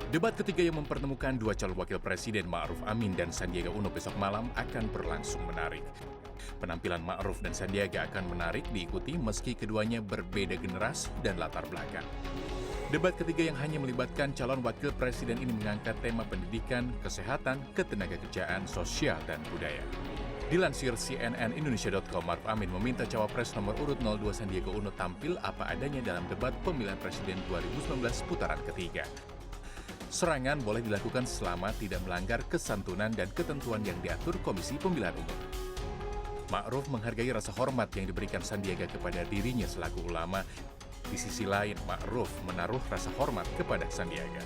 Debat ketiga yang mempertemukan dua calon wakil presiden Ma'ruf Amin dan Sandiaga Uno besok malam akan berlangsung menarik. Penampilan Ma'ruf dan Sandiaga akan menarik diikuti meski keduanya berbeda generasi dan latar belakang. Debat ketiga yang hanya melibatkan calon wakil presiden ini mengangkat tema pendidikan, kesehatan, ketenagakerjaan, sosial, dan budaya. Dilansir cnnindonesia.com, Ma'ruf Amin meminta cawapres nomor urut 02 Sandiaga Uno tampil apa adanya dalam debat pemilihan presiden 2019 putaran ketiga. Serangan boleh dilakukan selama tidak melanggar kesantunan dan ketentuan yang diatur Komisi Pemilihan Umum. Ma'ruf menghargai rasa hormat yang diberikan Sandiaga kepada dirinya selaku ulama. Di sisi lain, Ma'ruf menaruh rasa hormat kepada Sandiaga.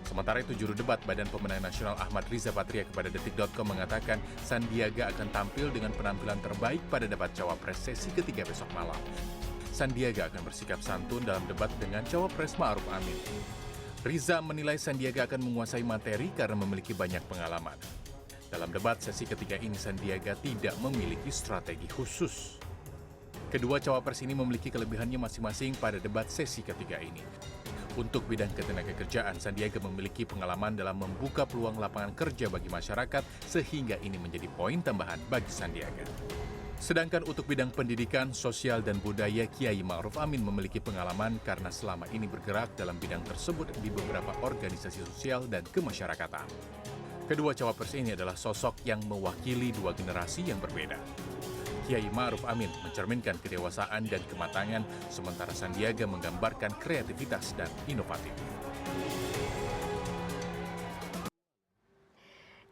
Sementara itu, juru debat Badan Pemenangan Nasional Ahmad Riza Patria kepada Detik.com mengatakan Sandiaga akan tampil dengan penampilan terbaik pada debat cawapres sesi ketiga besok malam. Sandiaga akan bersikap santun dalam debat dengan cawapres Ma'ruf Amin. Riza menilai Sandiaga akan menguasai materi karena memiliki banyak pengalaman. Dalam debat sesi ketiga ini, Sandiaga tidak memiliki strategi khusus. Kedua cawapres ini memiliki kelebihannya masing-masing pada debat sesi ketiga ini. Untuk bidang ketenagakerjaan, Sandiaga memiliki pengalaman dalam membuka peluang lapangan kerja bagi masyarakat sehingga ini menjadi poin tambahan bagi Sandiaga. Sedangkan untuk bidang pendidikan, sosial, dan budaya, Kiai Ma'ruf Amin memiliki pengalaman karena selama ini bergerak dalam bidang tersebut di beberapa organisasi sosial dan kemasyarakatan. Kedua cawapres ini adalah sosok yang mewakili dua generasi yang berbeda. Kiai Ma'ruf Amin mencerminkan kedewasaan dan kematangan, sementara Sandiaga menggambarkan kreativitas dan inovatif.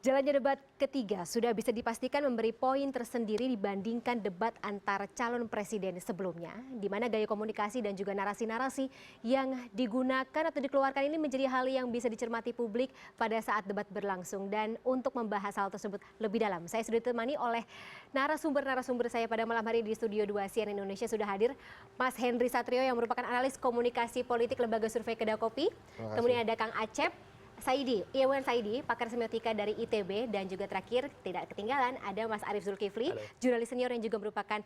Jalannya debat ketiga sudah bisa dipastikan memberi poin tersendiri dibandingkan debat antar calon presiden sebelumnya, di mana gaya komunikasi dan juga narasi-narasi yang digunakan atau dikeluarkan ini menjadi hal yang bisa dicermati publik pada saat debat berlangsung. Dan untuk membahas hal tersebut lebih dalam, saya sudah ditemani oleh narasumber saya pada malam hari di Studio 2 CNN Indonesia. Sudah hadir Mas Henry Satrio yang merupakan analis komunikasi politik Lembaga Survei Kedakopi. Kemudian ada Kang Acep Saidi, Iwan Saidi, pakar semiotika dari ITB, dan juga terakhir tidak ketinggalan ada Mas Arief Zulkifli, jurnalis senior yang juga merupakan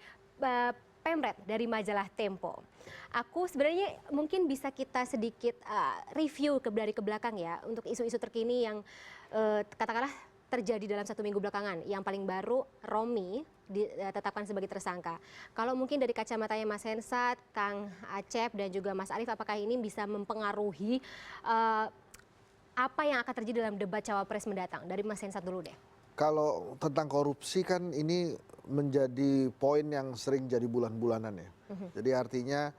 pemret dari majalah Tempo. Aku sebenarnya mungkin bisa kita sedikit review dari ke belakang ya untuk isu-isu terkini yang katakanlah terjadi dalam 1 minggu belakangan. Yang paling baru, Romi ditetapkan sebagai tersangka. Kalau mungkin dari kacamatanya Mas Hensat, Kang Acep, dan juga Mas Arief, apakah ini bisa mempengaruhi apa yang akan terjadi dalam debat cawapres mendatang? Dari Mas Hensat dulu deh. Kalau tentang korupsi kan ini menjadi poin yang sering jadi bulan-bulanan ya. Jadi artinya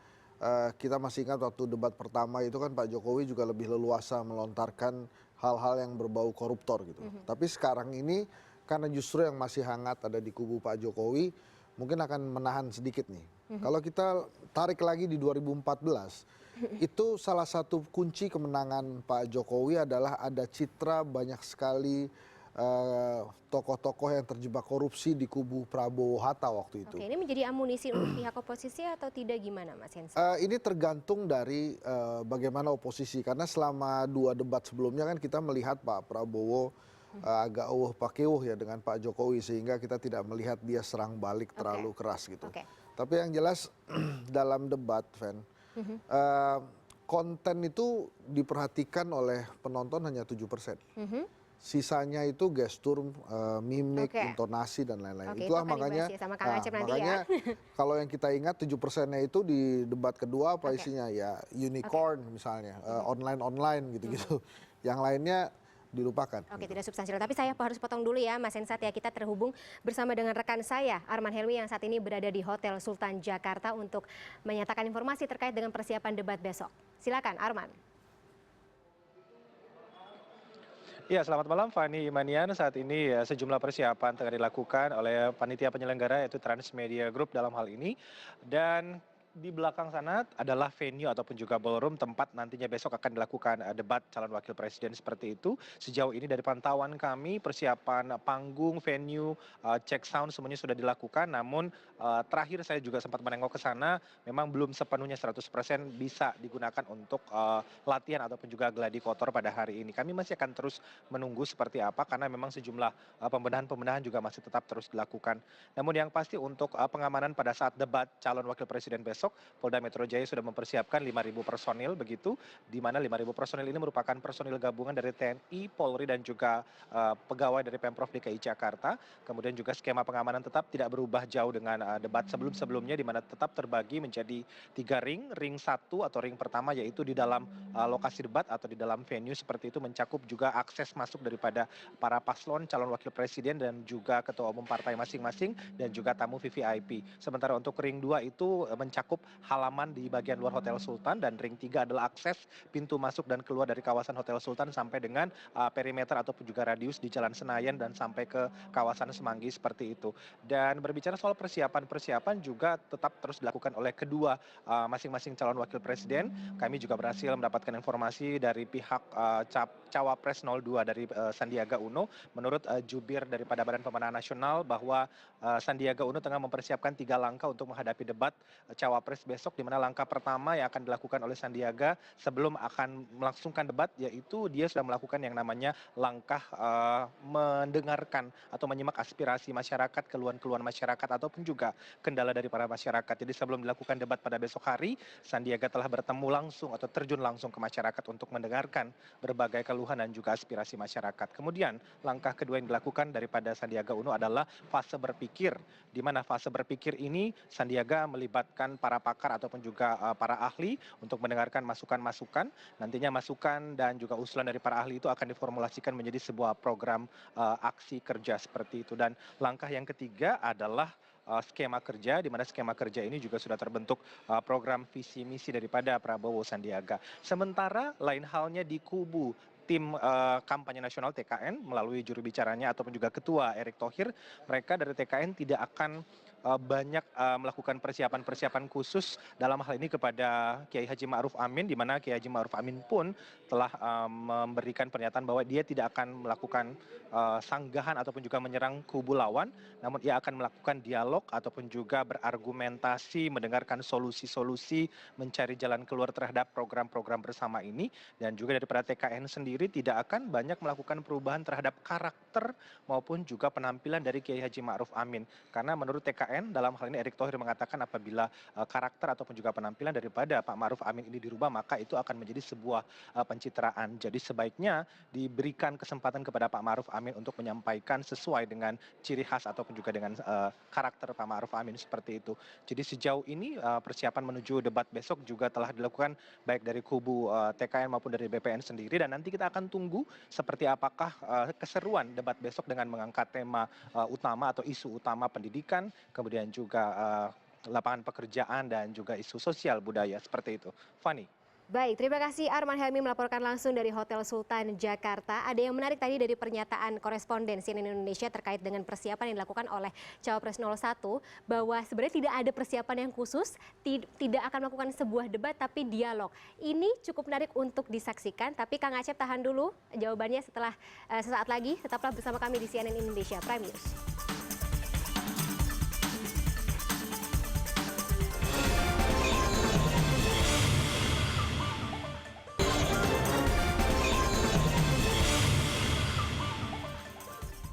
kita masih ingat waktu debat pertama itu kan Pak Jokowi juga lebih leluasa melontarkan hal-hal yang berbau koruptor gitu. Tapi sekarang ini karena justru yang masih hangat ada di kubu Pak Jokowi, mungkin akan menahan sedikit nih. Kalau kita tarik lagi di 2014, itu salah satu kunci kemenangan Pak Jokowi adalah ada citra banyak sekali tokoh-tokoh yang terjebak korupsi di kubu Prabowo Hatta waktu itu. Oke, ini menjadi amunisi untuk pihak oposisi atau tidak, gimana Mas Hensat? Ini tergantung dari bagaimana oposisi, karena selama 2 debat sebelumnya kan kita melihat Pak Prabowo agak pakewuh ya dengan Pak Jokowi, sehingga kita tidak melihat dia serang balik terlalu keras gitu. Tapi yang jelas dalam debat, Van, konten itu diperhatikan oleh penonton hanya 7%. Sisanya itu gestur, mimik, intonasi, dan lain-lain. Itulah makanya, kalau yang kita ingat 7%-nya itu di debat kedua apa isinya ya unicorn misalnya, online gitu-gitu. Yang lainnya dilupakan. Oke, tidak substansial. Tapi saya harus potong dulu ya Mas Hensat ya. Kita terhubung bersama dengan rekan saya Arman Helmi yang saat ini berada di Hotel Sultan Jakarta untuk menyatakan informasi terkait dengan persiapan debat besok. Silakan Arman. Ya, selamat malam Fani Imanian. Saat ini ya, sejumlah persiapan tengah dilakukan oleh panitia penyelenggara yaitu Transmedia Group dalam hal ini. Dan di belakang sana adalah venue ataupun juga ballroom tempat nantinya besok akan dilakukan debat calon wakil presiden seperti itu. Sejauh ini dari pantauan kami persiapan panggung, venue, cek sound semuanya sudah dilakukan. Namun terakhir saya juga sempat menengok ke sana, memang belum sepenuhnya 100% bisa digunakan untuk latihan ataupun juga gladi kotor pada hari ini. Kami masih akan terus menunggu seperti apa karena memang sejumlah pembenahan-pembenahan juga masih tetap terus dilakukan. Namun yang pasti untuk pengamanan pada saat debat calon wakil presiden besok besok, Polda Metro Jaya sudah mempersiapkan 5.000 personil begitu, di mana 5.000 personil ini merupakan personil gabungan dari TNI, Polri, dan juga pegawai dari Pemprov DKI Jakarta. Kemudian juga skema pengamanan tetap tidak berubah jauh dengan debat sebelum-sebelumnya, di mana tetap terbagi menjadi 3 ring. Ring 1 atau ring pertama yaitu di dalam lokasi debat atau di dalam venue seperti itu, mencakup juga akses masuk daripada para paslon, calon wakil presiden, dan juga ketua umum partai masing-masing, dan juga tamu VVIP. Sementara untuk ring 2 itu mencakup halaman di bagian luar Hotel Sultan, dan ring 3 adalah akses pintu masuk dan keluar dari kawasan Hotel Sultan sampai dengan perimeter ataupun juga radius di Jalan Senayan dan sampai ke kawasan Semanggi seperti itu. Dan berbicara soal persiapan juga tetap terus dilakukan oleh kedua masing-masing calon wakil presiden. Kami juga berhasil mendapatkan informasi dari pihak Cawapres 02 dari Sandiaga Uno. Menurut jubir daripada Badan Pemenangan Nasional bahwa Sandiaga Uno tengah mempersiapkan 3 langkah untuk menghadapi debat Cawapres besok, di mana langkah pertama yang akan dilakukan oleh Sandiaga sebelum akan melangsungkan debat, yaitu dia sudah melakukan yang namanya langkah mendengarkan atau menyimak aspirasi masyarakat, keluhan-keluhan masyarakat ataupun juga kendala dari para masyarakat. Jadi sebelum dilakukan debat pada besok hari, Sandiaga telah bertemu langsung atau terjun langsung ke masyarakat untuk mendengarkan berbagai keluhan dan juga aspirasi masyarakat. Kemudian langkah kedua yang dilakukan daripada Sandiaga Uno adalah fase berpikir, di mana fase berpikir ini Sandiaga melibatkan para pakar ataupun juga para ahli untuk mendengarkan masukan-masukan. Nantinya masukan dan juga usulan dari para ahli itu akan diformulasikan menjadi sebuah program aksi kerja seperti itu. Dan langkah yang ketiga adalah skema kerja, di mana skema kerja ini juga sudah terbentuk program visi misi daripada Prabowo Sandiaga. Sementara lain halnya di kubu tim kampanye nasional TKN melalui juru bicaranya ataupun juga ketua Erick Thohir, mereka dari TKN tidak akan banyak melakukan persiapan-persiapan khusus dalam hal ini kepada Kiai Haji Ma'ruf Amin, di mana Kiai Haji Ma'ruf Amin pun telah memberikan pernyataan bahwa dia tidak akan melakukan sanggahan ataupun juga menyerang kubu lawan, namun ia akan melakukan dialog ataupun juga berargumentasi, mendengarkan solusi-solusi, mencari jalan keluar terhadap program-program bersama ini. Dan juga daripada TKN sendiri tidak akan banyak melakukan perubahan terhadap karakter maupun juga penampilan dari Kiai Haji Ma'ruf Amin, karena menurut TKN dalam hal ini Erick Thohir mengatakan apabila karakter ataupun juga penampilan daripada Pak Ma'ruf Amin ini dirubah, maka itu akan menjadi sebuah pencitraan. Jadi sebaiknya diberikan kesempatan kepada Pak Ma'ruf Amin untuk menyampaikan sesuai dengan ciri khas ataupun juga dengan karakter Pak Ma'ruf Amin seperti itu. Jadi sejauh ini persiapan menuju debat besok juga telah dilakukan baik dari kubu TKN maupun dari BPN sendiri, dan nanti kita akan tunggu seperti apakah keseruan debat besok dengan mengangkat tema utama atau isu utama pendidikan, kemudian juga lapangan pekerjaan dan juga isu sosial budaya seperti itu. Fani. Baik, terima kasih Arman Helmi melaporkan langsung dari Hotel Sultan Jakarta. Ada yang menarik tadi dari pernyataan koresponden CNN Indonesia terkait dengan persiapan yang dilakukan oleh Cawapres 01, bahwa sebenarnya tidak ada persiapan yang khusus, tidak akan melakukan sebuah debat tapi dialog. Ini cukup menarik untuk disaksikan, tapi Kang Acep tahan dulu jawabannya setelah sesaat lagi. Tetaplah bersama kami di CNN Indonesia Prime News.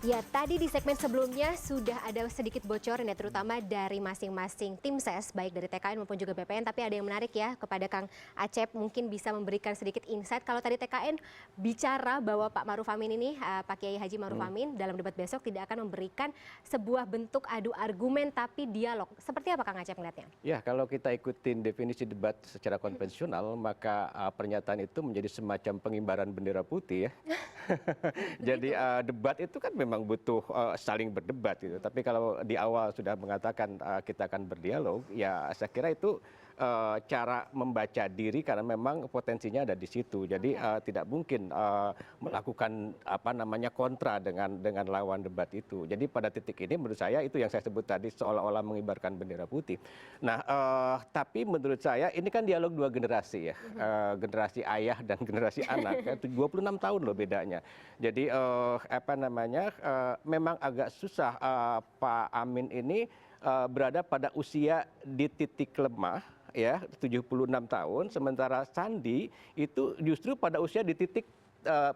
Ya, tadi di segmen sebelumnya sudah ada sedikit bocoran ya, terutama dari masing-masing tim ses, baik dari TKN maupun juga BPN. Tapi ada yang menarik ya, kepada Kang Acep mungkin bisa memberikan sedikit insight. Kalau tadi TKN bicara bahwa Pak Ma'ruf Amin ini, Pak Kiai Haji Ma'ruf Amin dalam debat besok tidak akan memberikan sebuah bentuk adu argumen tapi dialog. Seperti apa Kang Acep melihatnya? Ya, kalau kita ikutin definisi debat secara konvensional, maka pernyataan itu menjadi semacam pengimbaran bendera putih ya. Jadi debat itu kan memang butuh saling berdebat gitu. Tapi kalau di awal sudah mengatakan kita akan berdialog, ya saya kira itu cara membaca diri karena memang potensinya ada di situ. Jadi tidak mungkin melakukan kontra dengan lawan debat itu. Jadi pada titik ini menurut saya itu yang saya sebut tadi seolah-olah mengibarkan bendera putih. Nah, tapi menurut saya ini kan dialog dua generasi ya. Generasi ayah dan generasi anak. 26 tahun loh bedanya. Jadi memang agak susah Pak Amin ini berada pada usia di titik lemah ya, 76 tahun, sementara Sandi itu justru pada usia di titik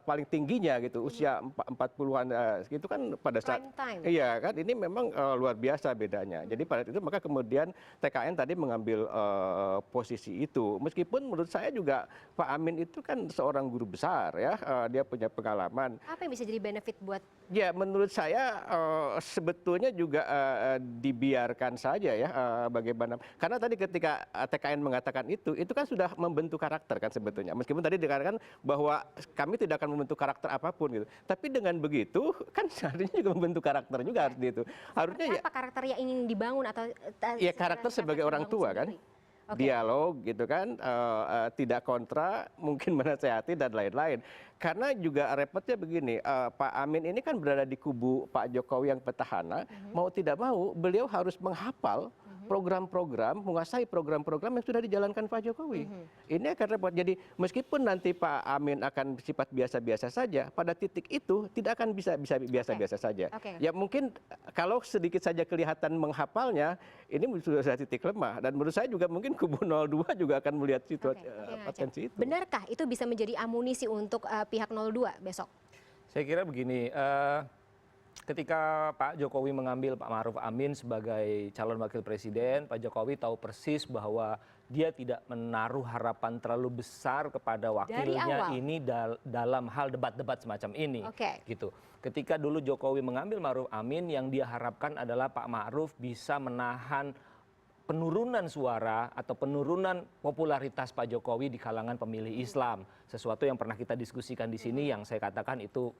paling tingginya gitu, usia 40-an itu kan pada saat Prime time. iya kan ini memang luar biasa bedanya. Jadi pada itu maka kemudian TKN tadi mengambil posisi itu. Meskipun menurut saya juga Pak Amin itu kan seorang guru besar ya, dia punya pengalaman. Apa yang bisa jadi benefit buat Ya menurut saya sebetulnya juga dibiarkan saja ya bagaimana. Karena tadi ketika TKN mengatakan itu kan sudah membentuk karakter kan sebetulnya. Meskipun tadi dikatakan bahwa kami tidak akan membentuk karakter apapun gitu. Tapi dengan begitu kan seharusnya juga membentuk karakter juga harus itu. Harusnya ya apa karakter yang ingin dibangun atau ya karakter sebagai orang tua kan. Dialog gitu kan, tidak kontra, mungkin menasehati dan lain-lain. Karena juga repotnya begini, Pak Amin ini kan berada di kubu Pak Jokowi yang petahana, mau tidak mau beliau harus menghafal program-program, menguasai program-program yang sudah dijalankan Pak Jokowi. Ini akan repot. Jadi meskipun nanti Pak Amin akan bersifat biasa-biasa saja, pada titik itu tidak akan bisa biasa-biasa saja. Ya mungkin kalau sedikit saja kelihatan menghafalnya, ini sudah titik lemah. Dan menurut saya juga mungkin kubu 02 juga akan melihat situasi potensi itu. Benarkah itu bisa menjadi amunisi untuk pihak 02 besok? Saya kira begini, ketika Pak Jokowi mengambil Pak Ma'ruf Amin sebagai calon wakil presiden, Pak Jokowi tahu persis bahwa dia tidak menaruh harapan terlalu besar kepada wakilnya ini dalam hal debat-debat semacam ini. Gitu. Ketika dulu Jokowi mengambil Ma'ruf Amin, yang dia harapkan adalah Pak Ma'ruf bisa menahan penurunan suara atau penurunan popularitas Pak Jokowi di kalangan pemilih Islam, sesuatu yang pernah kita diskusikan di sini yang saya katakan itu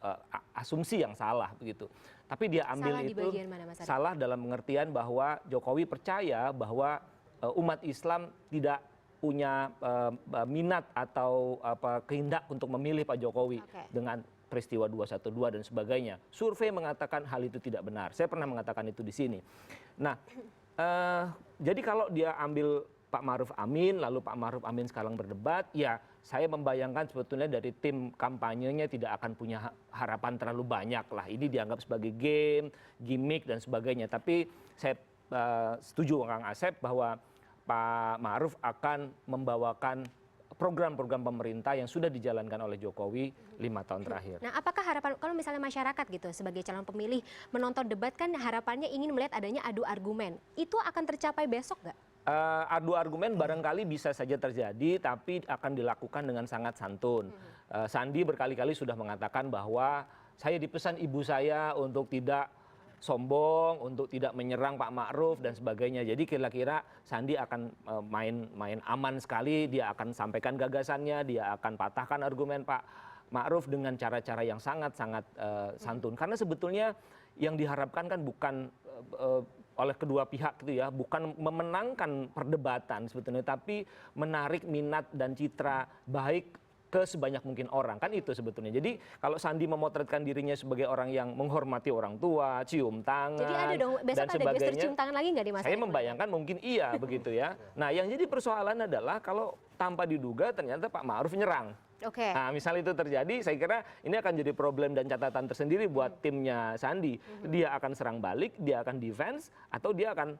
asumsi yang salah begitu. Tapi dia ambil salah itu salah dalam pengertian bahwa Jokowi percaya bahwa umat Islam tidak punya minat atau kehendak untuk memilih Pak Jokowi dengan peristiwa 212 dan sebagainya. Survei mengatakan hal itu tidak benar. Saya pernah mengatakan itu di sini. Nah, jadi kalau dia ambil Pak Ma'ruf Amin, lalu Pak Ma'ruf Amin sekarang berdebat, ya saya membayangkan sebetulnya dari tim kampanyenya tidak akan punya harapan terlalu banyak lah. Ini dianggap sebagai game, gimmick dan sebagainya. Tapi saya setuju Kang Asep bahwa Pak Ma'ruf akan membawakan program-program pemerintah yang sudah dijalankan oleh Jokowi 5 tahun terakhir. Nah, apakah harapan kalau misalnya masyarakat gitu sebagai calon pemilih menonton debat kan harapannya ingin melihat adanya adu argumen, itu akan tercapai besok nggak? Adu argumen barangkali bisa saja terjadi, tapi akan dilakukan dengan sangat santun. Sandi berkali-kali sudah mengatakan bahwa saya dipesan ibu saya untuk tidak sombong, untuk tidak menyerang Pak Ma'ruf dan sebagainya. Jadi kira-kira Sandi akan main aman sekali, dia akan sampaikan gagasannya, dia akan patahkan argumen Pak Ma'ruf dengan cara-cara yang sangat-sangat santun. Karena sebetulnya yang diharapkan kan bukan oleh kedua pihak gitu ya, bukan memenangkan perdebatan sebetulnya, tapi menarik minat dan citra baik ke sebanyak mungkin orang, kan itu sebetulnya. Jadi kalau Sandi memotretkan dirinya sebagai orang yang menghormati orang tua, cium tangan, jadi ada dong, besok dan ada gestur cium tangan lagi nggak di masa saya membayangkan mungkin iya begitu ya. Nah yang jadi persoalan adalah kalau tanpa diduga ternyata Pak Ma'ruf nyerang. Nah misalnya itu terjadi, saya kira ini akan jadi problem dan catatan tersendiri buat timnya Sandi. Dia akan serang balik, dia akan defense, atau dia akan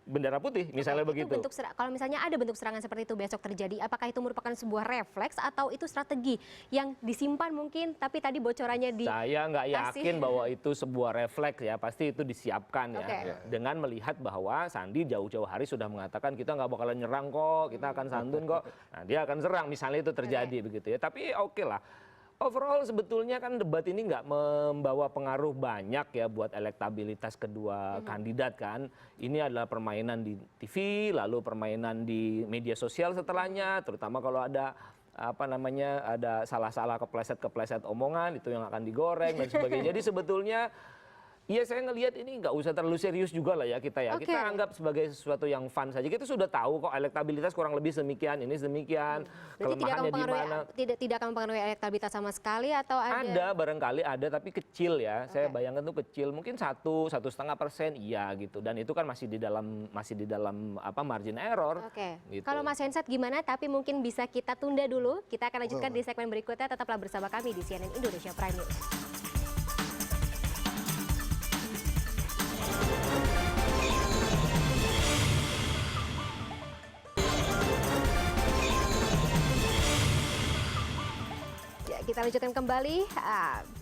bendera putih, misalnya begitu. Kalau misalnya ada bentuk serangan seperti itu besok terjadi, apakah itu merupakan sebuah refleks atau itu strategi yang disimpan mungkin, tapi tadi bocorannya di... Saya nggak yakin bahwa itu sebuah refleks ya, pasti itu disiapkan ya. Dengan melihat bahwa Sandi jauh-jauh hari sudah mengatakan kita nggak bakalan nyerang kok, kita akan santun kok. Nah dia akan serang, misalnya itu terjadi begitu ya. Tapi oke lah. Overall sebetulnya kan debat ini nggak membawa pengaruh banyak ya buat elektabilitas kedua kandidat kan. Ini adalah permainan di TV, lalu permainan di media sosial setelahnya, terutama kalau ada ada salah-salah kepleset omongan itu yang akan digoreng dan sebagainya. Jadi sebetulnya iya saya ngelihat ini nggak usah terlalu serius juga lah ya kita ya. Kita anggap sebagai sesuatu yang fun saja. Kita sudah tahu kok elektabilitas kurang lebih semikian, ini demikian. Kelemahannya di mana? Tidak akan mempengaruhi elektabilitas sama sekali atau ada? Ada, barangkali ada tapi kecil ya. Saya bayangkan tuh kecil, mungkin 1,5% iya gitu. Dan itu kan masih di dalam margin error. Gitu. Kalau Mas Hensat gimana? Tapi mungkin bisa kita tunda dulu. Kita akan lanjutkan di segmen berikutnya. Tetaplah bersama kami di CNN Indonesia Prime News. kita lanjutkan kembali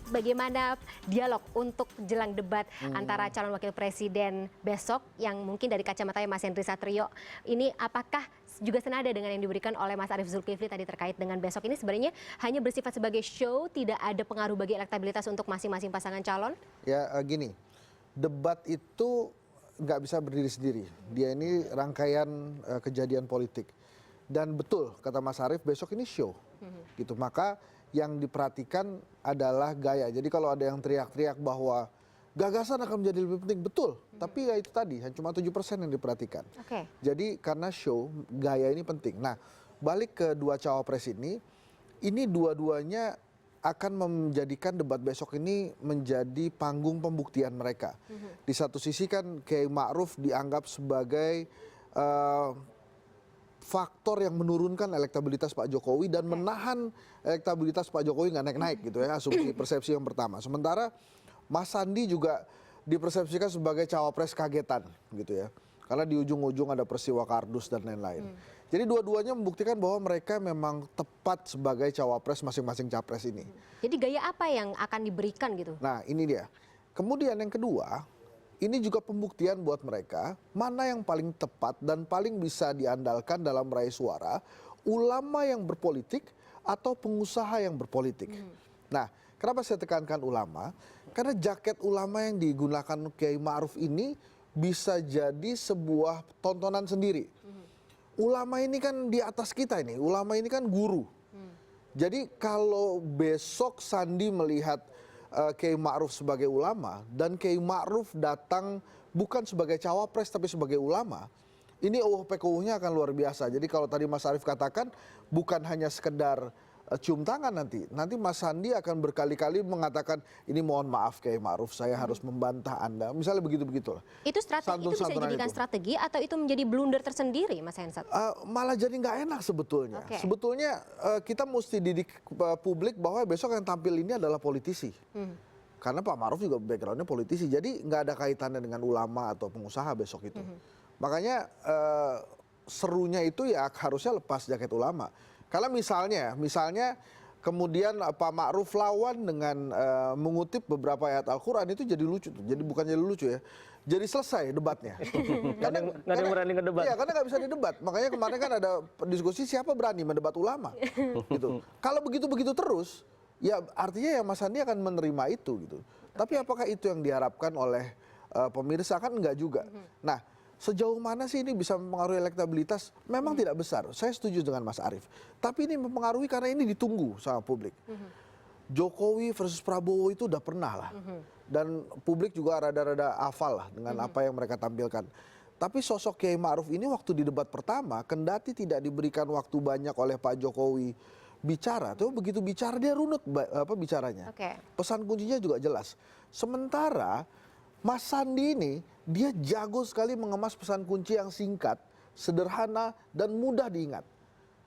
bagaimana dialog untuk jelang debat antara calon wakil presiden besok yang mungkin dari kacamata Mas Henry Satrio ini apakah juga senada dengan yang diberikan oleh Mas Arief Zulkifli tadi terkait dengan besok ini sebenarnya hanya bersifat sebagai show, tidak ada pengaruh bagi elektabilitas untuk masing-masing pasangan calon? Ya gini, debat itu nggak bisa berdiri sendiri. Dia ini rangkaian kejadian politik. Dan betul kata Mas Arief besok ini show. Gitu. Maka yang diperhatikan adalah gaya. Jadi kalau ada yang teriak-teriak bahwa gagasan akan menjadi lebih penting, betul. Tapi ya itu tadi, cuma 7% yang diperhatikan. Jadi karena show, gaya ini penting. Nah, balik ke dua cawapres ini dua-duanya akan menjadikan debat besok ini menjadi panggung pembuktian mereka. Di satu sisi kan Kiai Ma'ruf dianggap sebagai faktor yang menurunkan elektabilitas Pak Jokowi dan menahan elektabilitas Pak Jokowi nggak naik-naik gitu ya, asumsi persepsi yang pertama. Sementara Mas Sandi juga dipersepsikan sebagai cawapres kagetan gitu ya. Karena di ujung-ujung ada peristiwa kardus dan lain-lain. Jadi dua-duanya membuktikan bahwa mereka memang tepat sebagai cawapres masing-masing capres ini. Jadi gaya apa yang akan diberikan gitu? Nah ini dia. Kemudian yang kedua, ini juga pembuktian buat mereka mana yang paling tepat dan paling bisa diandalkan dalam meraih suara, ulama yang berpolitik atau pengusaha yang berpolitik. Nah, kenapa saya tekankan ulama? Karena jaket ulama yang digunakan Kiai Ma'ruf ini bisa jadi sebuah tontonan sendiri. Ulama ini kan di atas kita ini, ulama ini kan guru. Jadi kalau besok Sandi melihat Kiai Ma'ruf sebagai ulama dan Kiai Ma'ruf datang bukan sebagai cawapres tapi sebagai ulama, ini PKU-nya akan luar biasa. Jadi kalau tadi Mas Arief katakan bukan hanya sekedar cium tangan nanti Mas Sandi akan berkali-kali mengatakan ini mohon maaf Kiai Ma'ruf, saya harus membantah Anda, misalnya begitu-begitulah. Itu strategi, itu bisa dijadikan strategi atau itu menjadi blunder tersendiri Mas Hensat? Malah jadi nggak enak sebetulnya. Sebetulnya kita mesti didik publik bahwa besok yang tampil ini adalah politisi. Karena Pak Ma'ruf juga backgroundnya politisi, jadi nggak ada kaitannya dengan ulama atau pengusaha besok itu. Makanya serunya itu ya harusnya lepas jaket ulama. Kalau misalnya kemudian Pak Ma'ruf lawan dengan mengutip beberapa ayat Al-Quran itu jadi lucu tuh. Jadi bukan jadi lucu ya. Jadi selesai debatnya. Nggak ada yang berani ngedebat. Iya, karena nggak bisa didebat. Makanya kemarin kan ada diskusi siapa berani mendebat ulama. Gitu. Kalau begitu-begitu terus, ya artinya ya Mas Sandi akan menerima itu gitu. Tapi apakah itu yang diharapkan oleh pemirsa kan enggak juga. Nah, sejauh mana sih ini bisa mempengaruhi elektabilitas? Memang tidak besar. Saya setuju dengan Mas Arief. Tapi ini mempengaruhi karena ini ditunggu sama publik. Jokowi versus Prabowo itu udah pernah lah. Dan publik juga rada-rada hafal lah dengan apa yang mereka tampilkan. Tapi sosok Kiai Ma'ruf ini waktu di debat pertama, kendati tidak diberikan waktu banyak oleh Pak Jokowi bicara, tuh begitu bicara dia runut bicaranya. Pesan kuncinya juga jelas. Sementara Mas Sandi ini dia jago sekali mengemas pesan kunci yang singkat, sederhana dan mudah diingat.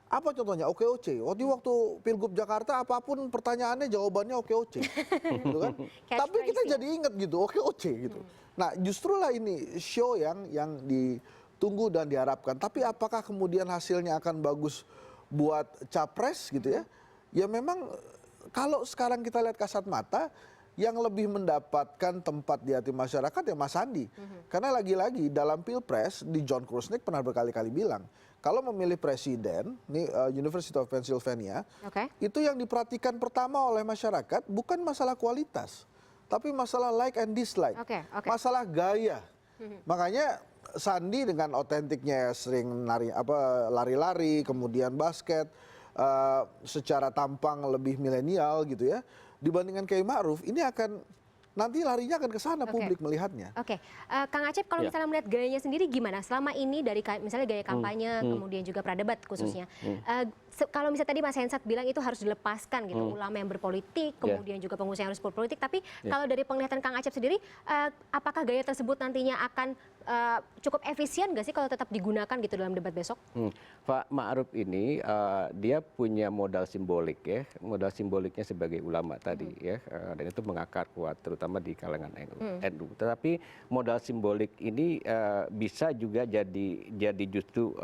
Apa contohnya? Oke-oce. Waktu Pilgub Jakarta apapun pertanyaannya jawabannya oke-oce. Gitu kan? Tapi kita jadi ingat gitu, oke-oce gitu. Nah, justru lah ini show yang ditunggu dan diharapkan. Tapi apakah kemudian hasilnya akan bagus buat capres gitu ya? Ya memang kalau sekarang kita lihat kasat mata, yang lebih mendapatkan tempat di hati masyarakat ya Mas Sandi. Karena lagi-lagi dalam Pilpres, di John Krusnick pernah berkali-kali bilang, kalau memilih presiden, ini University of Pennsylvania, itu yang diperhatikan pertama oleh masyarakat bukan masalah kualitas, tapi masalah like and dislike, masalah gaya. Makanya Sandi dengan otentiknya sering lari-lari, kemudian basket, secara tampang lebih milenial gitu ya. Dibandingkan Kiai Ma'ruf, ini akan nanti larinya akan ke sana publik melihatnya. Kang Acep kalau misalnya melihat gayanya sendiri gimana? Selama ini dari misalnya gaya kampanye, kemudian juga pradebat khususnya. Kalau misalnya tadi Mas Hensat bilang itu harus dilepaskan gitu, ulama yang berpolitik, kemudian juga pengusaha yang harus berpolitik. Tapi kalau dari penglihatan Kang Acep sendiri, apakah gaya tersebut nantinya akan cukup efisien nggak sih kalau tetap digunakan gitu dalam debat besok? Pak Ma'ruf ini dia punya modal simbolik ya, modal simboliknya sebagai ulama tadi ya, dan itu mengakar kuat terutama di kalangan NU. Tetapi modal simbolik ini bisa juga jadi justru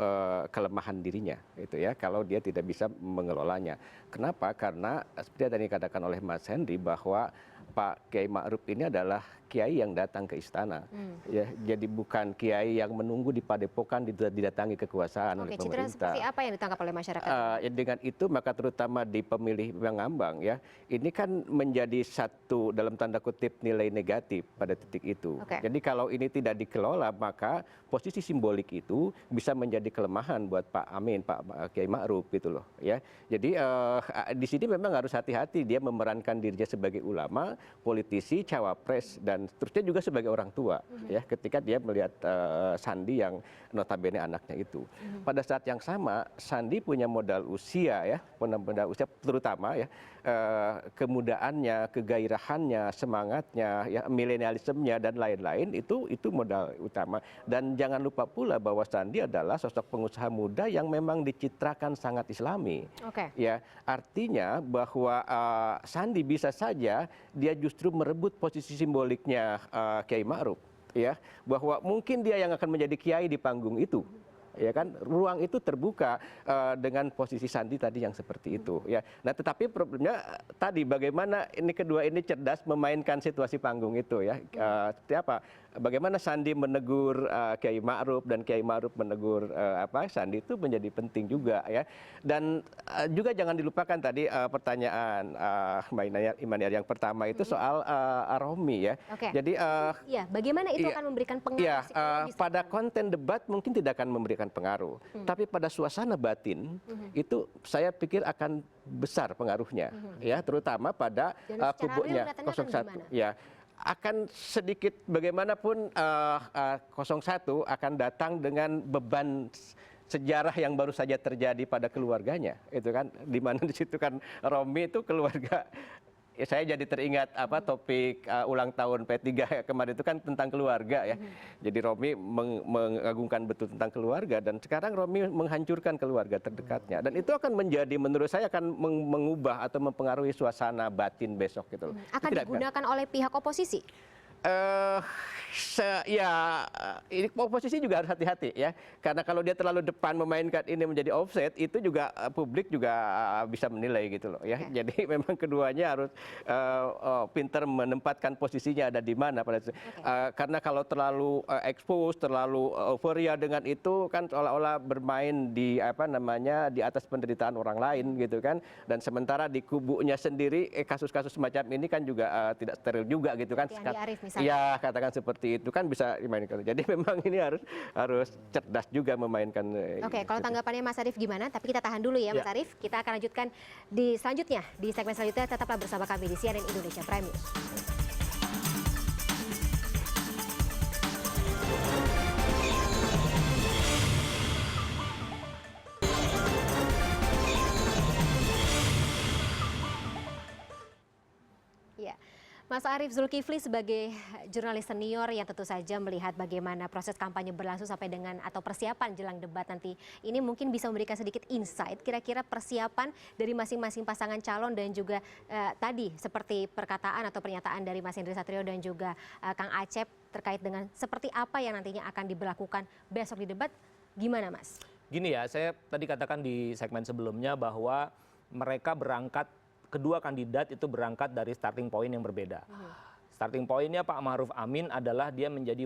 kelemahan dirinya gitu ya, kalau dia tidak bisa mengelolanya. Kenapa? Karena seperti yang tadi dikatakan oleh Mas Henry bahwa Pak Kiai Ma'ruf ini adalah kiai yang datang ke istana, ya, jadi bukan kiai yang menunggu di padepokan didatangi kekuasaan oleh citra pemerintah. seperti apa yang ditangkap oleh masyarakat? Dengan itu maka terutama di pemilih pengambang ya, ini kan menjadi satu dalam tanda kutip nilai negatif pada titik itu. Jadi kalau ini tidak dikelola maka posisi simbolik itu bisa menjadi kelemahan buat Pak Amin, Pak Kiai Ma'ruf gitu loh ya. Jadi di sini memang harus hati-hati dia memerankan dirinya sebagai ulama, politisi, cawapres dan terusnya juga sebagai orang tua ya ketika dia melihat Sandi yang notabene anaknya itu. Pada saat yang sama Sandi punya modal usia ya, modal usia terutama ya kemudaannya, kegairahannya, semangatnya, ya milenialismenya dan lain-lain itu modal utama. Dan jangan lupa pula bahwa Sandi adalah sosok pengusaha muda yang memang dicitrakan sangat Islami. Ya, artinya bahwa Sandi bisa saja dia justru merebut posisi simboliknya Kiai Ma'ruf, ya, bahwa mungkin dia yang akan menjadi kiai di panggung itu. Ya kan, ruang itu terbuka dengan posisi Sandi tadi yang seperti itu ya. Nah tetapi problemnya tadi bagaimana ini kedua ini cerdas memainkan situasi panggung itu ya. Seperti apa, bagaimana Sandi menegur Kiai Ma'ruf dan Kiai Ma'ruf menegur Sandi itu menjadi penting juga ya. Dan juga jangan dilupakan tadi pertanyaan Mbak Imaniar yang pertama itu soal Romi ya. Jadi ya, bagaimana itu akan memberikan pengaruh psikologis? Pada konten debat mungkin tidak akan memberikan pengaruh, tapi pada suasana batin itu saya pikir akan besar pengaruhnya, ya terutama pada kubunya 01. Ya, akan sedikit bagaimanapun 01 akan datang dengan beban sejarah yang baru saja terjadi pada keluarganya, itu kan, di mana di situ kan Romi itu keluarga. Ya, saya jadi teringat topik ulang tahun P3 kemarin itu kan tentang keluarga ya. Jadi Romi mengagungkan betul tentang keluarga dan sekarang Romi menghancurkan keluarga terdekatnya dan itu akan menjadi menurut saya akan mengubah atau mempengaruhi suasana batin besok gitu loh. Akan digunakan oleh pihak oposisi? Ini oposisi juga harus hati-hati ya, karena kalau dia terlalu depan memainkan ini menjadi offset itu juga publik juga bisa menilai gitu loh ya. Jadi memang keduanya harus pintar menempatkan posisinya ada di mana pada karena kalau terlalu expose, terlalu euforia dengan itu kan seolah-olah bermain di di atas penderitaan orang lain gitu kan, dan sementara di kubunya sendiri kasus-kasus semacam ini kan juga tidak steril juga gitu kan. Ya katakan seperti itu kan bisa dimainkan. Jadi memang ini harus cerdas juga memainkan. Kalau tanggapannya Mas Arief gimana? Tapi kita tahan dulu ya Mas Arief. Kita akan lanjutkan di selanjutnya, di segmen selanjutnya. Tetaplah bersama kami di CNN Indonesia Prime News. Mas Arief Zulkifli sebagai jurnalis senior yang tentu saja melihat bagaimana proses kampanye berlangsung sampai dengan atau persiapan jelang debat nanti ini mungkin bisa memberikan sedikit insight kira-kira persiapan dari masing-masing pasangan calon dan juga tadi seperti perkataan atau pernyataan dari Mas Henry Satrio dan juga Kang Acep terkait dengan seperti apa yang nantinya akan diberlakukan besok di debat, gimana Mas? Gini ya, saya tadi katakan di segmen sebelumnya bahwa mereka berangkat, kedua kandidat itu berangkat dari starting point yang berbeda. Starting pointnya Pak Ma'ruf Amin adalah dia menjadi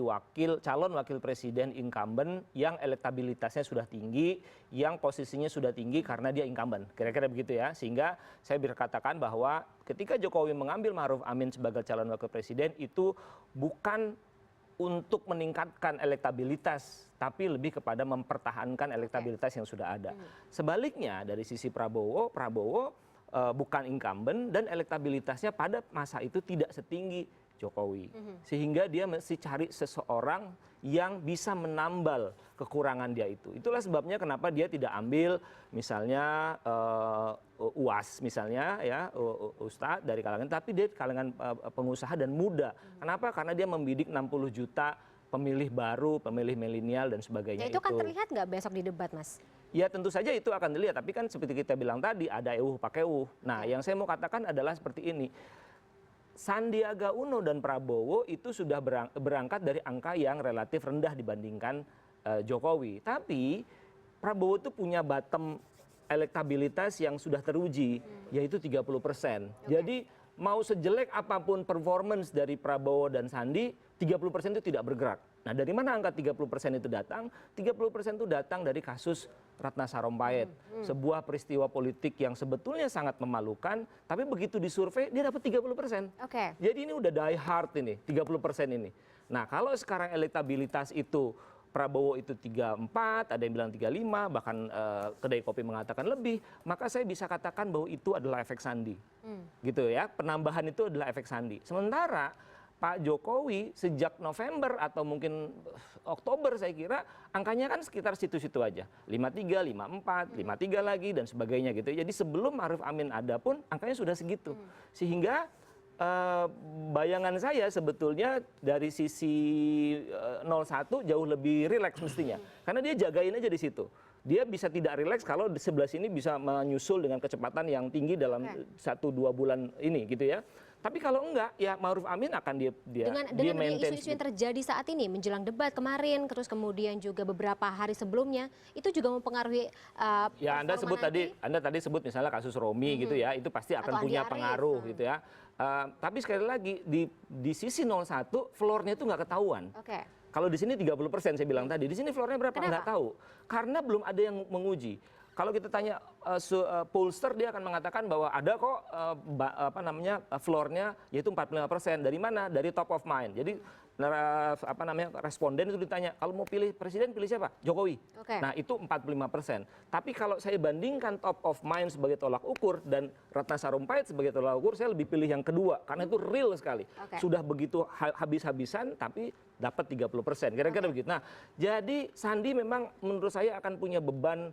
calon wakil presiden incumbent yang elektabilitasnya sudah tinggi, yang posisinya sudah tinggi karena dia incumbent. Kira-kira begitu ya. Sehingga saya berkatakan bahwa ketika Jokowi mengambil Ma'ruf Amin sebagai calon wakil presiden itu bukan untuk meningkatkan elektabilitas, tapi lebih kepada mempertahankan elektabilitas yang sudah ada. Sebaliknya dari sisi Prabowo bukan incumbent dan elektabilitasnya pada masa itu tidak setinggi Jokowi. Sehingga dia mesti cari seseorang yang bisa menambal kekurangan dia itu. Itulah sebabnya kenapa dia tidak ambil misalnya UAS misalnya ya, Ustadz dari kalangan, tapi dia kalangan pengusaha dan muda. Kenapa? Karena dia membidik 60 juta pemilih baru, pemilih milenial dan sebagainya. Ya, itu kan terlihat nggak besok di debat, Mas? Ya tentu saja itu akan dilihat, tapi kan seperti kita bilang tadi ada pakai Nah yang saya mau katakan adalah seperti ini. Sandiaga Uno dan Prabowo itu sudah berangkat dari angka yang relatif rendah dibandingkan Jokowi. Tapi Prabowo itu punya bottom elektabilitas yang sudah teruji, yaitu 30%. Jadi mau sejelek apapun performance dari Prabowo dan Sandi, 30% itu tidak bergerak. Nah, dari mana angka 30% itu datang? 30% itu datang dari kasus Ratna Sarumpait. Sebuah peristiwa politik yang sebetulnya sangat memalukan, tapi begitu disurvei dia dapat 30%. Jadi ini udah die hard ini, 30% ini. Nah, kalau sekarang elektabilitas itu Prabowo itu 34, ada yang bilang 35, bahkan kedai kopi mengatakan lebih, maka saya bisa katakan bahwa itu adalah efek sandi. Gitu ya, penambahan itu adalah efek sandi. Sementara Pak Jokowi sejak November atau mungkin Oktober saya kira angkanya kan sekitar situ-situ aja. 53, 54, 53 lagi dan sebagainya gitu. Jadi sebelum Ma'ruf Amin ada pun angkanya sudah segitu. Sehingga bayangan saya sebetulnya dari sisi 01 jauh lebih rileks mestinya. Karena dia jagain aja di situ. Dia bisa tidak rileks kalau di sebelah sini bisa menyusul dengan kecepatan yang tinggi dalam 1-2 bulan ini gitu ya. Tapi kalau enggak, ya Ma'ruf Amin akan dia dengan maintain. isu-isu yang terjadi saat ini menjelang debat kemarin, terus kemudian juga beberapa hari sebelumnya, itu juga mempengaruhi. Ya Anda tadi sebut misalnya kasus Romi gitu ya, itu pasti akan punya pengaruh gitu ya. Tapi sekali lagi di sisi 01 floornya itu nggak ketahuan. Kalau di sini 30% saya bilang tadi, di sini floornya berapa nggak tahu, karena belum ada yang menguji. Kalau kita tanya pollster, dia akan mengatakan bahwa ada kok floornya yaitu 45%. Dari mana? Dari top of mind. Jadi responden itu ditanya, kalau mau pilih presiden pilih siapa? Jokowi. Nah itu 45%. Tapi kalau saya bandingkan top of mind sebagai tolak ukur dan Ratna Sarumpait sebagai tolak ukur, saya lebih pilih yang kedua karena itu real sekali. Sudah begitu habis-habisan tapi dapat 30%. Kira-kira begitu. Nah, jadi Sandi memang menurut saya akan punya beban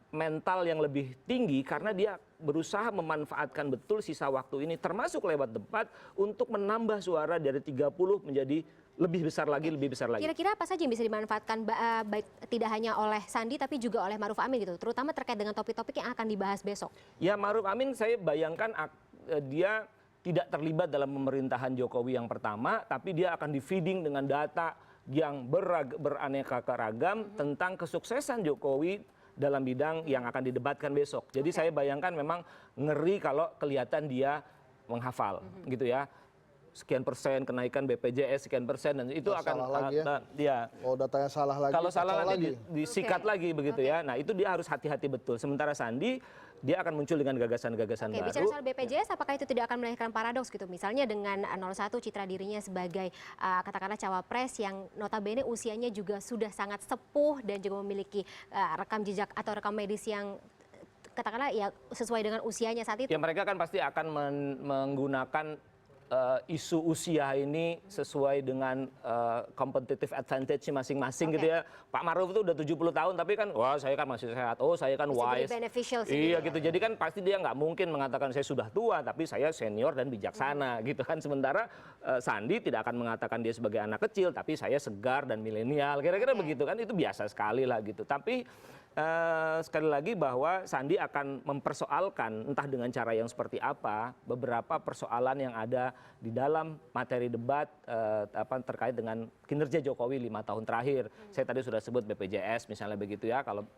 mental yang lebih tinggi karena dia berusaha memanfaatkan betul sisa waktu ini termasuk lewat debat untuk menambah suara dari 30 menjadi lebih besar lagi. Kira-kira apa saja yang bisa dimanfaatkan baik tidak hanya oleh Sandi tapi juga oleh Ma'ruf Amin gitu, terutama terkait dengan topik-topik yang akan dibahas besok? Ya Ma'ruf Amin saya bayangkan dia tidak terlibat dalam pemerintahan Jokowi yang pertama, tapi dia akan di-feeding dengan data yang beraneka ragam tentang kesuksesan Jokowi dalam bidang yang akan didebatkan besok. Jadi saya bayangkan memang ngeri kalau kelihatan dia menghafal gitu ya. Sekian persen kenaikan BPJS, sekian persen, dan itu akan datanya salah lagi. Kalau salah nanti disikat lagi begitu ya. Nah itu dia harus hati-hati betul. Sementara Sandi dia akan muncul dengan gagasan-gagasan baru. Bicara soal BPJS, apakah itu tidak akan melahirkan paradoks gitu? Misalnya dengan 01 citra dirinya sebagai katakanlah cawapres yang notabene usianya juga sudah sangat sepuh dan juga memiliki rekam jejak atau rekam medis yang katakanlah ya sesuai dengan usianya saat itu. Ya mereka kan pasti akan menggunakan isu usia ini sesuai dengan competitive advantage masing-masing gitu ya. Pak Ma'ruf itu udah 70 tahun tapi kan wah saya kan masih sehat, saya kan wise. Iya gitu. Jadi kan pasti dia nggak mungkin mengatakan saya sudah tua tapi saya senior dan bijaksana gitu kan. Sementara Sandi tidak akan mengatakan dia sebagai anak kecil tapi saya segar dan milenial. Kira-kira begitu kan, itu biasa sekali lah gitu. Tapi sekali lagi bahwa Sandi akan mempersoalkan entah dengan cara yang seperti apa beberapa persoalan yang ada di dalam materi debat terkait dengan kinerja Jokowi 5 tahun terakhir. Saya tadi sudah sebut BPJS misalnya begitu ya. Kalau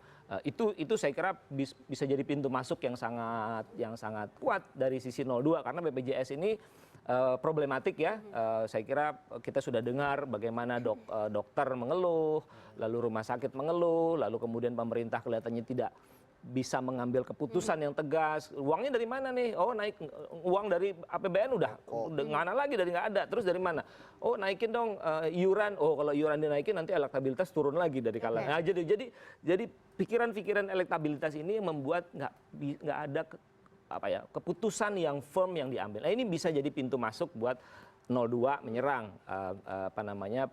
itu saya kira bisa jadi pintu masuk yang sangat kuat dari sisi 02 karena BPJS ini problematik ya. Saya kira kita sudah dengar bagaimana dokter mengeluh, lalu rumah sakit mengeluh, lalu kemudian pemerintah kelihatannya tidak bisa mengambil keputusan yang tegas. Uangnya dari mana nih? Naik uang dari APBN udah mana lagi dari nggak ada. Terus dari mana? Naikin dong iuran. Kalau iuran dinaikin nanti elektabilitas turun lagi dari kalangan. Nah, jadi pikiran-pikiran elektabilitas ini yang membuat nggak ada keputusan yang firm yang diambil. Nah, ini bisa jadi pintu masuk buat 02 menyerang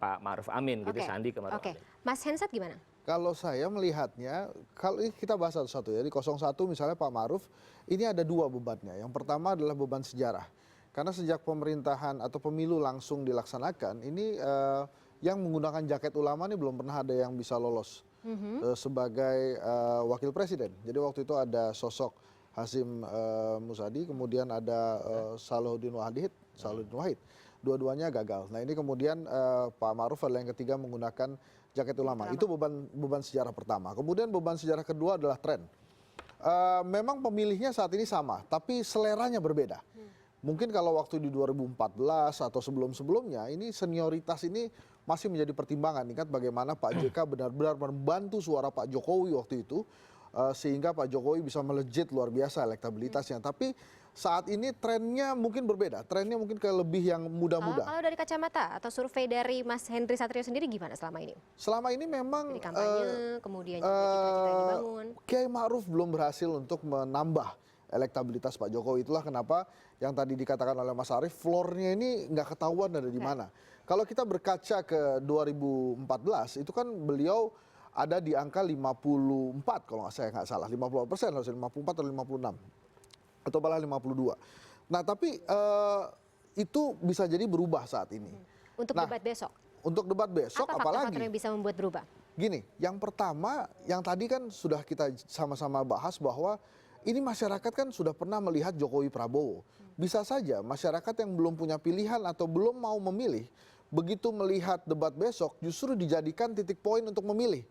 Pak Ma'ruf Amin gitu, Sandi ke Ma'ruf Amin. Mas Hensat gimana? Kalau saya melihatnya, kalau ini kita bahas satu-satu ya, di 01 misalnya Pak Ma'ruf, ini ada dua bebannya. Yang pertama adalah beban sejarah. Karena sejak pemerintahan atau pemilu langsung dilaksanakan, ini yang menggunakan jaket ulama ini belum pernah ada yang bisa lolos sebagai wakil presiden. Jadi waktu itu ada sosok Hasyim Musadi, kemudian ada Salahuddin Wahid. Dua-duanya gagal. Nah ini kemudian Pak Ma'ruf adalah yang ketiga menggunakan jaket ulama. Itu beban sejarah pertama. Kemudian beban sejarah kedua adalah tren. Memang pemilihnya saat ini sama, tapi seleranya berbeda. Mungkin kalau waktu di 2014 atau sebelum-sebelumnya, ini senioritas ini masih menjadi pertimbangan. Ingat bagaimana Pak JK benar-benar membantu suara Pak Jokowi waktu itu, sehingga Pak Jokowi bisa melejit luar biasa elektabilitasnya. Tapi saat ini trennya mungkin berbeda, trennya mungkin ke lebih yang muda-muda. Kalau dari kacamata atau survei dari Mas Henry Satrio sendiri gimana selama ini? Selama ini memang Dari kampanye, kemudian juga cita-cita yang dibangun. Kiai Ma'ruf belum berhasil untuk menambah elektabilitas Pak Jokowi. Itulah kenapa yang tadi dikatakan oleh Mas Arief, floornya ini nggak ketahuan ada di mana. Kalau kita berkaca ke 2014, itu kan beliau ada di angka 54 kalau saya nggak salah, 50%, harusnya 54 atau 56. Atau malah 52. Nah tapi itu bisa jadi berubah saat ini. Untuk debat besok? Untuk debat besok apa apalagi? faktor-faktor yang bisa membuat berubah? Gini, yang pertama, yang tadi kan sudah kita sama-sama bahas bahwa ini masyarakat kan sudah pernah melihat Jokowi Prabowo. Bisa saja masyarakat yang belum punya pilihan atau belum mau memilih, begitu melihat debat besok justru dijadikan titik poin untuk memilih.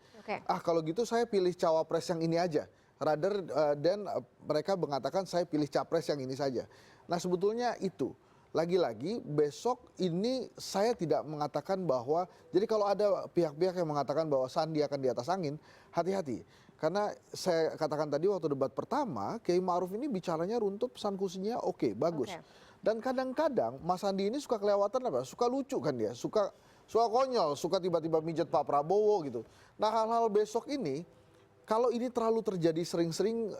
Kalau gitu saya pilih cawapres yang ini aja. Rather than mereka mengatakan saya pilih capres yang ini saja. Nah sebetulnya itu. Lagi-lagi besok ini saya tidak mengatakan bahwa, jadi kalau ada pihak-pihak yang mengatakan bahwa Sandi akan di atas angin, hati-hati. Karena saya katakan tadi waktu debat pertama, Kiai Ma'ruf ini bicaranya runtut, pesan kursinya oke, bagus. Dan kadang-kadang Mas Sandi ini suka kelewatan apa? Suka lucu kan dia, suka konyol, suka tiba-tiba mijet Pak Prabowo gitu. Nah hal-hal besok ini, kalau ini terlalu terjadi sering-sering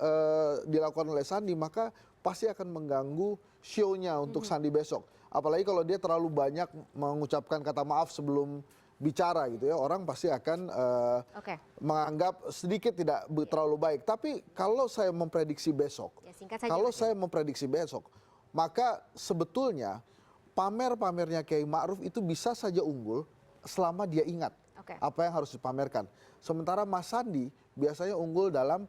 dilakukan oleh Sandi, maka pasti akan mengganggu show-nya untuk Sandi besok. Apalagi kalau dia terlalu banyak mengucapkan kata maaf sebelum bicara gitu ya, orang pasti akan menganggap sedikit tidak terlalu baik. Tapi kalau saya memprediksi besok, maka sebetulnya pamer-pamernya Kiai Ma'ruf itu bisa saja unggul selama dia ingat apa yang harus dipamerkan. Sementara Mas Sandi biasanya unggul dalam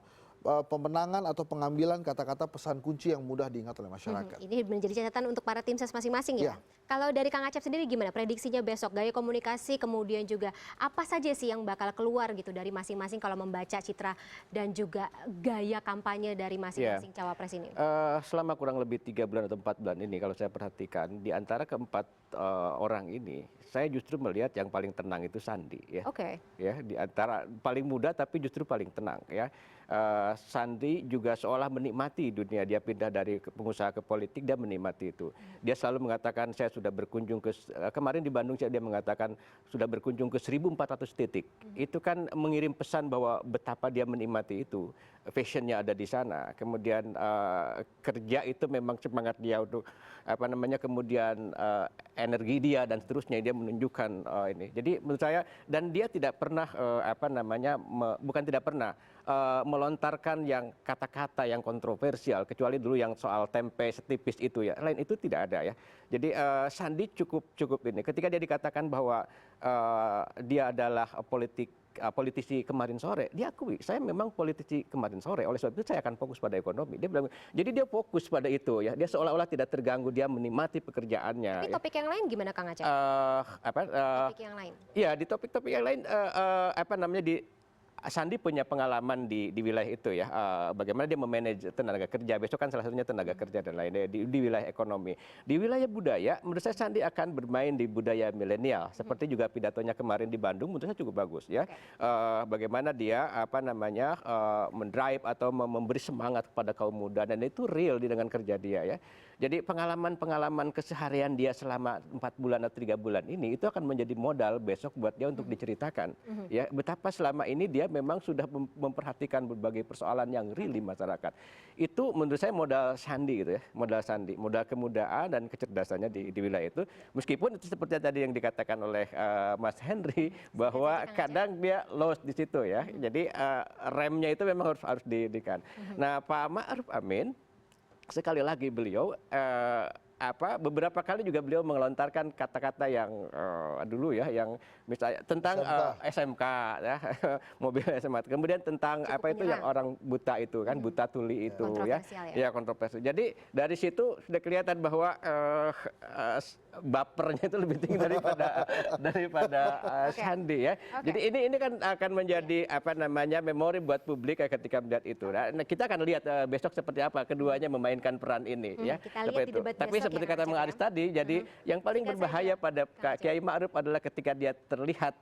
pemenangan atau pengambilan kata-kata pesan kunci yang mudah diingat oleh masyarakat. Ini menjadi catatan untuk para tim ses masing-masing ya. Kalau dari Kang Acep sendiri gimana prediksinya besok, gaya komunikasi, kemudian juga apa saja sih yang bakal keluar gitu dari masing-masing kalau membaca citra dan juga gaya kampanye dari masing-masing cawapres ini? Selama kurang lebih 3 bulan atau 4 bulan ini kalau saya perhatikan, di antara keempat orang ini, saya justru melihat yang paling tenang itu Sandi ya. Ya, di antara paling muda tapi justru paling tenang ya. Sandi juga seolah menikmati dunia, dia pindah dari pengusaha ke politik, dia menikmati itu. Dia selalu mengatakan saya sudah berkunjung ke, kemarin di Bandung dia mengatakan sudah berkunjung ke 1.400 titik. Itu kan mengirim pesan bahwa betapa dia menikmati itu, fashionnya ada di sana. Kemudian kerja itu memang semangat dia untuk kemudian energi dia dan seterusnya, dia menunjukkan ini. Jadi menurut saya, dan dia tidak pernah bukan tidak pernah melontarkan yang kata-kata yang kontroversial, kecuali dulu yang soal tempe setipis itu ya. Lain itu tidak ada ya. Jadi Sandi cukup ini. Ketika dia dikatakan bahwa dia adalah politisi kemarin sore, dia akui saya memang politisi kemarin sore. Oleh sebab itu saya akan fokus pada ekonomi. Dia bilang, jadi dia fokus pada itu ya. Dia seolah-olah tidak terganggu, dia menikmati pekerjaannya. Tapi topik yang lain gimana Kang Acep? Topik yang lain? Ya di topik-topik yang lain Sandi punya pengalaman di wilayah itu ya, bagaimana dia memanage tenaga kerja, besok kan salah satunya tenaga kerja dan lainnya di wilayah ekonomi. Di wilayah budaya, menurut saya Sandi akan bermain di budaya milenial, seperti juga pidatonya kemarin di Bandung, menurut saya cukup bagus ya. Bagaimana dia mendrive atau memberi semangat kepada kaum muda, dan itu real dengan kerja dia ya. Jadi pengalaman keseharian dia selama 4 bulan atau 3 bulan ini itu akan menjadi modal besok buat dia untuk diceritakan. Ya, betapa selama ini dia memang sudah memperhatikan berbagai persoalan yang real di masyarakat. Itu menurut saya modal Sandi gitu ya, modal kemudaan dan kecerdasannya di wilayah itu. Meskipun itu seperti tadi yang dikatakan oleh Mas Henry bahwa kadang dia lost di situ ya. Jadi remnya itu memang harus didikan. Nah, Pak Ma'ruf Amin sekali lagi beliau beberapa kali juga beliau melontarkan kata-kata yang dulu ya, yang misalnya tentang SMK ya, mobil SMA. Kemudian tentang yang orang buta itu kan, buta tuli itu ya kontroversial. Jadi dari situ sudah kelihatan bahwa bapernya itu lebih tinggi daripada Sandi ya. Jadi ini kan akan menjadi memori buat publik ketika melihat itu. Nah, kita akan lihat besok seperti apa keduanya memainkan peran ini ya. Tapi seperti kata Bang Aris tadi, jadi yang paling berbahaya pada Kiai Ma'ruf adalah ketika dia terlihat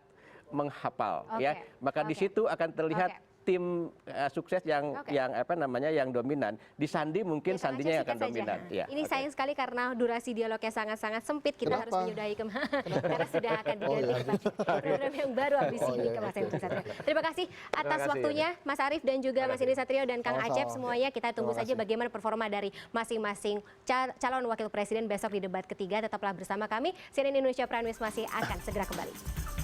menghafal ya. Maka di situ akan terlihat tim sukses yang dominan. Di Sandi mungkin Sandinya yang akan dominan. Ya, ini sayang sekali karena durasi dialognya sangat-sangat sempit. Kita harus menyudahi karena sudah akan diganti program yang baru habis ini ke Mas Henry Satrio. Terima kasih atas waktunya Mas Arief dan juga Mas Henry Satrio dan Kang Acep semuanya. Kita tunggu saja bagaimana performa dari masing-masing calon wakil presiden besok di debat ketiga. Tetaplah bersama kami. CNN Indonesia Prime News masih akan segera kembali.